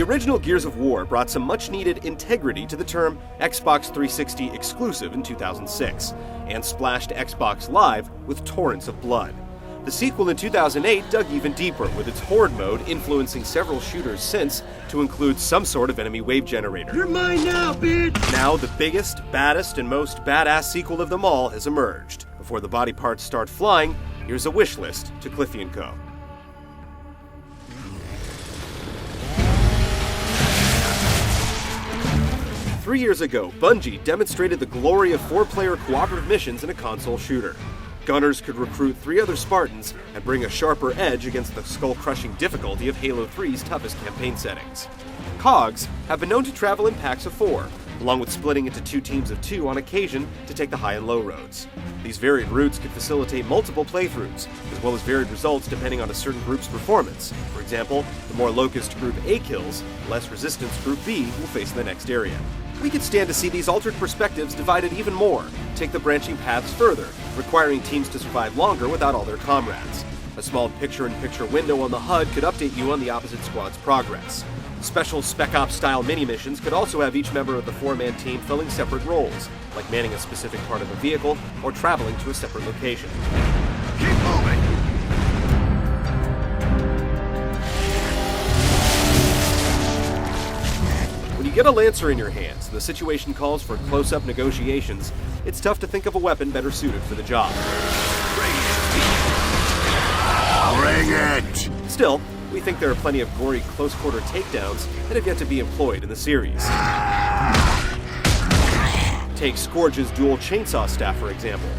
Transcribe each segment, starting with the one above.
original Gears of War brought some much-needed integrity to the term Xbox 360 exclusive in 2006, and splashed Xbox Live with torrents of blood. The sequel in 2008 dug even deeper, with its Horde mode influencing several shooters since to include some sort of enemy wave generator. You're mine now, bitch! Now the biggest, baddest, and most badass sequel of them all has emerged. Before the body parts start flying, here's a wish list to Cliffy & Co. Three years ago, Bungie demonstrated the glory of 4-player cooperative missions in a console shooter. Gunners could recruit 3 other Spartans and bring a sharper edge against the skull-crushing difficulty of Halo 3's toughest campaign settings. COGs have been known to travel in packs of 4, along with splitting into 2 teams of 2 on occasion to take the high and low roads. These varied routes could facilitate multiple playthroughs, as well as varied results depending on a certain group's performance. For example, the more Locust Group A kills, the less Resistance Group B will face in the next area. We could stand to see these altered perspectives divided even more, take the branching paths further, requiring teams to survive longer without all their comrades. A small picture-in-picture window on the HUD could update you on the opposite squad's progress. Special Spec Ops-style mini-missions could also have each member of the 4-man team filling separate roles, like manning a specific part of a vehicle or traveling to a separate location. Keep moving! When you get a Lancer in your hands and the situation calls for close-up negotiations, it's tough to think of a weapon better suited for the job. Bring it! Still, we think there are plenty of gory close-quarter takedowns that have yet to be employed in the series. Take Scourge's dual chainsaw staff, for example.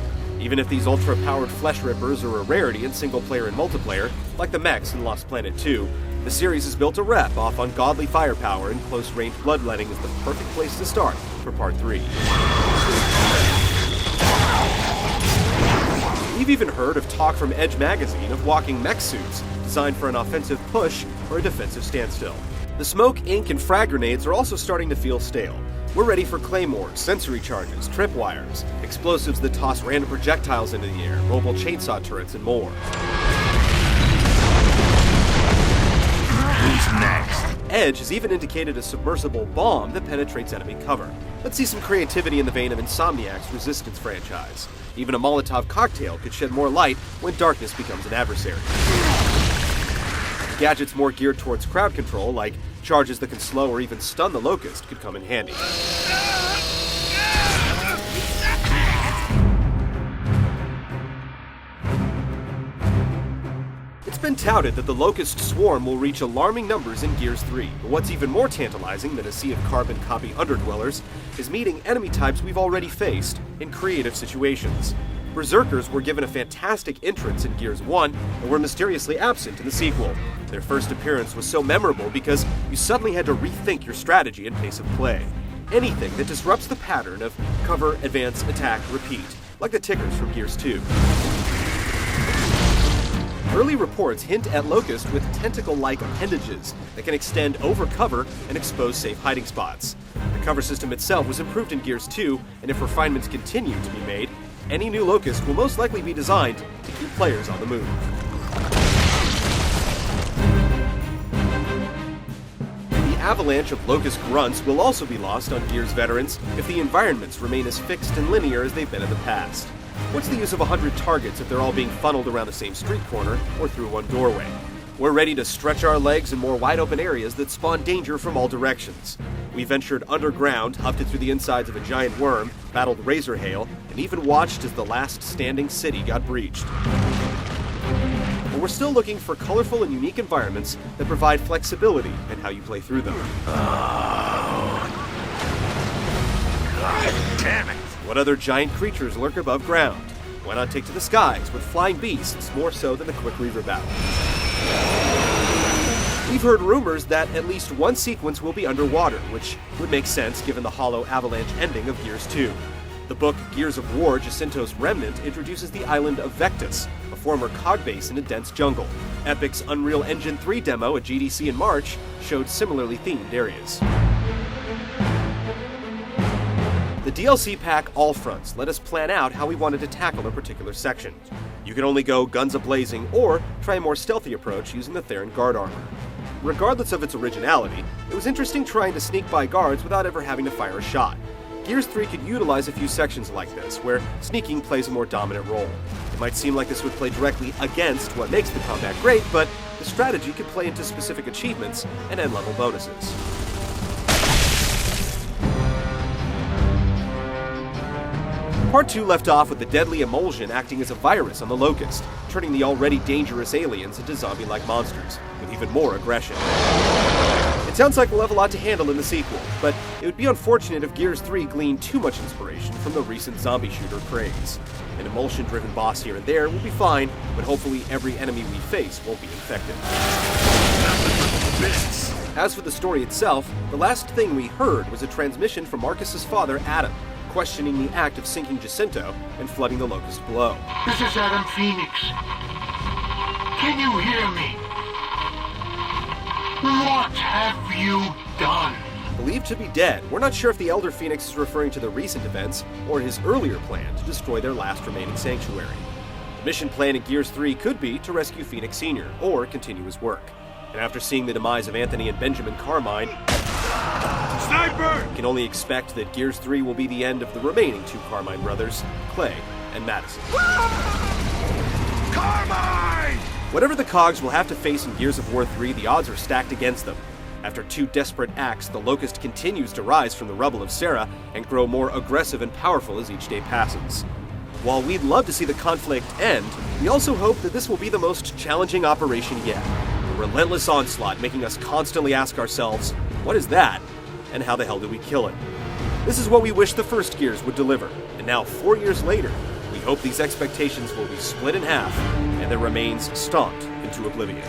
Even if these ultra-powered flesh rippers are a rarity in single-player and multiplayer, like the mechs in Lost Planet 2, the series has built a rep off ungodly firepower, and close-range bloodletting is the perfect place to start for Part 3. We've even heard of talk from Edge magazine of walking mech suits designed for an offensive push or a defensive standstill. The smoke, ink, and frag grenades are also starting to feel stale. We're ready for claymores, sensory charges, tripwires, explosives that toss random projectiles into the air, mobile chainsaw turrets, and more. Who's next? Edge has even indicated a submersible bomb that penetrates enemy cover. Let's see some creativity in the vein of Insomniac's Resistance franchise. Even a Molotov cocktail could shed more light when darkness becomes an adversary. Gadgets more geared towards crowd control, like charges that can slow or even stun the Locust, could come in handy. It's been touted that the Locust swarm will reach alarming numbers in Gears 3, but what's even more tantalizing than a sea of carbon copy underdwellers is meeting enemy types we've already faced in creative situations. Berserkers were given a fantastic entrance in Gears 1 and were mysteriously absent in the sequel. Their first appearance was so memorable because you suddenly had to rethink your strategy and pace of play. Anything that disrupts the pattern of cover, advance, attack, repeat, like the tickers from Gears 2. Early reports hint at Locust with tentacle-like appendages that can extend over cover and expose safe hiding spots. The cover system itself was improved in Gears 2, and if refinements continue to be made, any new Locust will most likely be designed to keep players on the move. The avalanche of Locust grunts will also be lost on Gears veterans if the environments remain as fixed and linear as they've been in the past. What's the use of 100 targets if they're all being funneled around the same street corner or through one doorway? We're ready to stretch our legs in more wide-open areas that spawn danger from all directions. We ventured underground, huffed it through the insides of a giant worm, battled Razor Hail, and even watched as the last standing city got breached. But we're still looking for colorful and unique environments that provide flexibility in how you play through them. God damn it! What other giant creatures lurk above ground? Why not take to the skies with flying beasts more so than the Quick Reaver battle? We've heard rumors that at least one sequence will be underwater, which would make sense given the hollow avalanche ending of Gears 2. The book Gears of War: Jacinto's Remnant introduces the island of Vectis, a former cog base in a dense jungle. Epic's Unreal Engine 3 demo at GDC in March showed similarly themed areas. The DLC pack All Fronts let us plan out how we wanted to tackle a particular section. You can only go guns a-blazing or try a more stealthy approach using the Theron guard armor. Regardless of its originality, it was interesting trying to sneak by guards without ever having to fire a shot. Gears 3 could utilize a few sections like this, where sneaking plays a more dominant role. It might seem like this would play directly against what makes the combat great, but the strategy could play into specific achievements and end-level bonuses. Part 2 left off with the deadly emulsion acting as a virus on the Locust, turning the already dangerous aliens into zombie-like monsters, with even more aggression. It sounds like we'll have a lot to handle in the sequel, but it would be unfortunate if Gears 3 gleaned too much inspiration from the recent zombie shooter craze. An emulsion-driven boss here and there will be fine, but hopefully every enemy we face won't be infected. As for the story itself, the last thing we heard was a transmission from Marcus's father, Adam, questioning the act of sinking Jacinto and flooding the Locust below. This is Adam Phoenix. Can you hear me? What have you done? Believed to be dead, we're not sure if the Elder Phoenix is referring to the recent events or his earlier plan to destroy their last remaining sanctuary. The mission plan in Gears 3 could be to rescue Phoenix Sr. or continue his work. And after seeing the demise of Anthony and Benjamin Carmine, Sniper! we can only expect that Gears 3 will be the end of the remaining two Carmine brothers, Clay and Madison. Carmine! Whatever the Cogs will have to face in Gears of War 3, the odds are stacked against them. After two desperate acts, the Locust continues to rise from the rubble of Serra and grow more aggressive and powerful as each day passes. While we'd love to see the conflict end, we also hope that this will be the most challenging operation yet. A relentless onslaught making us constantly ask ourselves, what is that? And how the hell did we kill it? This is what we wish the first Gears would deliver, and now 4 years later, we hope these expectations will be split in half and their remains stomped into oblivion.